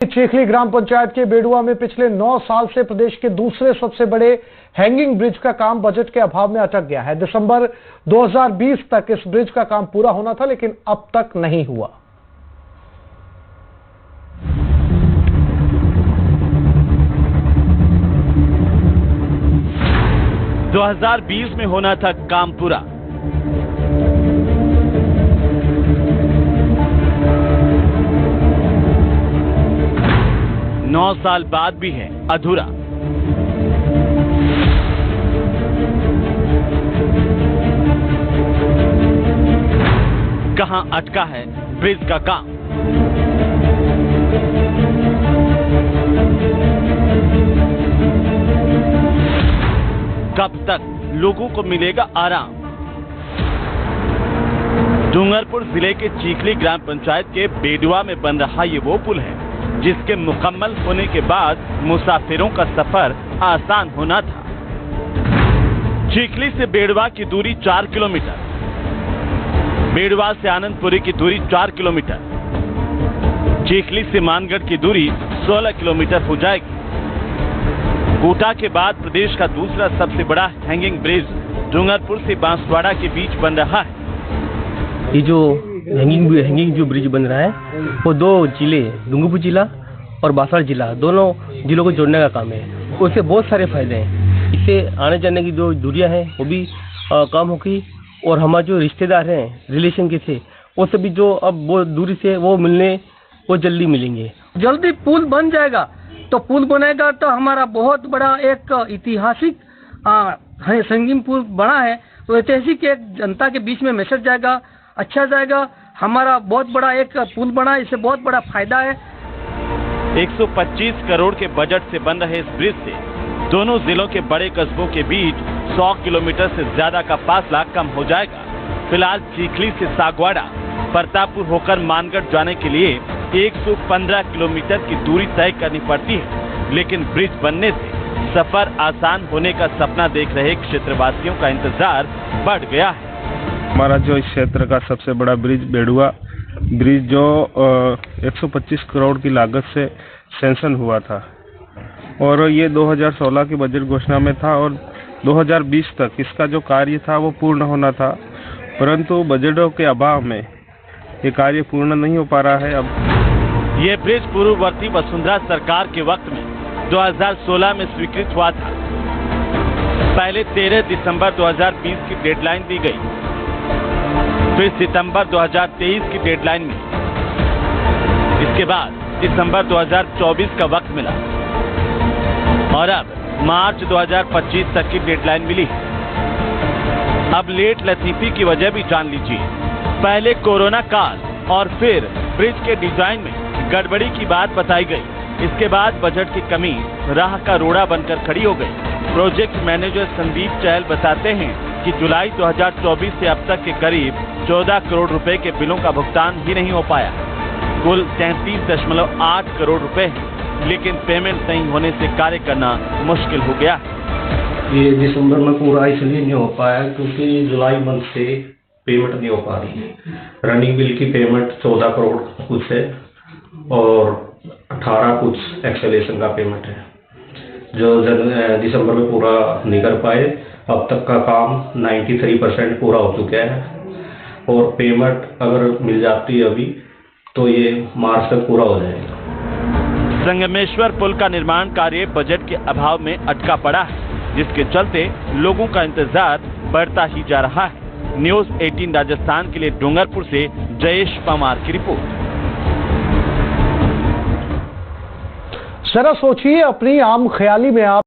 चीखली ग्राम पंचायत के बेडुआ में पिछले 9 साल से प्रदेश के दूसरे सबसे बड़े हैंगिंग ब्रिज का काम बजट के अभाव में अटक गया है। दिसंबर 2020 तक इस ब्रिज का काम पूरा होना था, लेकिन अब तक नहीं हुआ। दो 2020 में होना था काम पूरा। नौ साल बाद भी है अधूरा। कहां अटका है ब्रिज का काम? कब तक लोगों को मिलेगा आराम? डूंगरपुर जिले के चीखली ग्राम पंचायत के बेडुआ में बन रहा ये वो पुल है जिसके मुकम्मल होने के बाद मुसाफिरों का सफर आसान होना था। चीखली से बेडुआ की दूरी 4 किलोमीटर, बेडुआ से आनंदपुरी की दूरी 4 किलोमीटर, चीखली से मानगढ़ की दूरी 16 किलोमीटर हो जाएगी। कोटा के बाद प्रदेश का दूसरा सबसे बड़ा हैंगिंग ब्रिज डूंगरपुर से बांसवाड़ा के बीच बन रहा है। ये जो हैंगिंग जो ब्रिज बन रहा है वो दो जिले, डूंगरपुर जिला और बांसवाड़ा जिला, दोनों जिलों को जोड़ने का काम है। उससे बहुत सारे फायदे हैं। इससे आने जाने की जो दूरियां हैं वो भी कम होगी और हमारे जो रिश्तेदार हैं रिलेशन के थे वो सभी जो अब वो दूरी से वो मिलने वो जल्दी मिलेंगे। जल्दी पुल बन जाएगा तो पुल बनेगा तो हमारा बहुत बड़ा एक ऐतिहासिक हैंगिंग पुल बना है, तो ऐतिहासिक एक जनता के बीच में मैसेज जाएगा, अच्छा जाएगा। हमारा बहुत बड़ा एक पुल बना, इससे बहुत बड़ा फायदा है। 125 करोड़ के बजट से बन रहे इस ब्रिज से दोनों जिलों के बड़े कस्बों के बीच 100 किलोमीटर से ज्यादा का फासला कम हो जाएगा। फिलहाल चीखली से सागवाड़ा, प्रतापपुर होकर मानगढ़ जाने के लिए 115 किलोमीटर की दूरी तय करनी पड़ती है, लेकिन ब्रिज बनने से सफर आसान होने का सपना देख रहे क्षेत्रवासियों का इंतजार बढ़ गया है। हमारा जो इस क्षेत्र का सबसे बड़ा ब्रिज बेडुआ ब्रिज जो 125 करोड़ की लागत से सैंक्शन हुआ था और ये 2016 की बजट घोषणा में था और 2020 तक इसका जो कार्य था वो पूर्ण होना था, परंतु बजटों के अभाव में ये कार्य पूर्ण नहीं हो पा रहा है। अब ये ब्रिज पूर्ववर्ती वसुंधरा सरकार के वक्त में 2016 में स्वीकृत हुआ था। पहले 13 दिसंबर 2020 की डेडलाइन दी गई, फिर सितंबर 2023 की डेडलाइन मिली, इसके बाद दिसंबर 2024 का वक्त मिला और अब मार्च 2025 तक की डेडलाइन मिली। अब लेट लतीफी की वजह भी जान लीजिए। पहले कोरोना काल और फिर ब्रिज के डिजाइन में गड़बड़ी की बात बताई गई, इसके बाद बजट की कमी राह का रोड़ा बनकर खड़ी हो गई। प्रोजेक्ट मैनेजर संदीप चहल बताते हैं कि जुलाई 2024 से अब तक के करीब 14 करोड़ रुपए के बिलों का भुगतान ही नहीं हो पाया। कुल 33.8 करोड़ रुपए है, लेकिन पेमेंट नहीं होने से कार्य करना मुश्किल हो गया। ये दिसंबर में पूरा इसलिए नहीं हो पाया क्योंकि जुलाई मंथ से पेमेंट नहीं हो पा रही है। रनिंग बिल की पेमेंट 14 करोड़ कुछ है और 18 कुछ एक्सेलेशन का पेमेंट है जो दिसंबर में पूरा नहीं कर पाए। अब तक का काम 93% पूरा हो चुका है और पेमेंट अगर मिल जाती है अभी तो ये मार्च तक पूरा हो जाएगा। संगमेश्वर पुल का निर्माण कार्य बजट के अभाव में अटका पड़ा है, जिसके चलते लोगों का इंतजार बढ़ता ही जा रहा है। न्यूज़ 18 राजस्थान के लिए डूंगरपुर से जयेश पवार की रिपोर्ट। जरा सोचिए, अपनी आम ख्याली में आप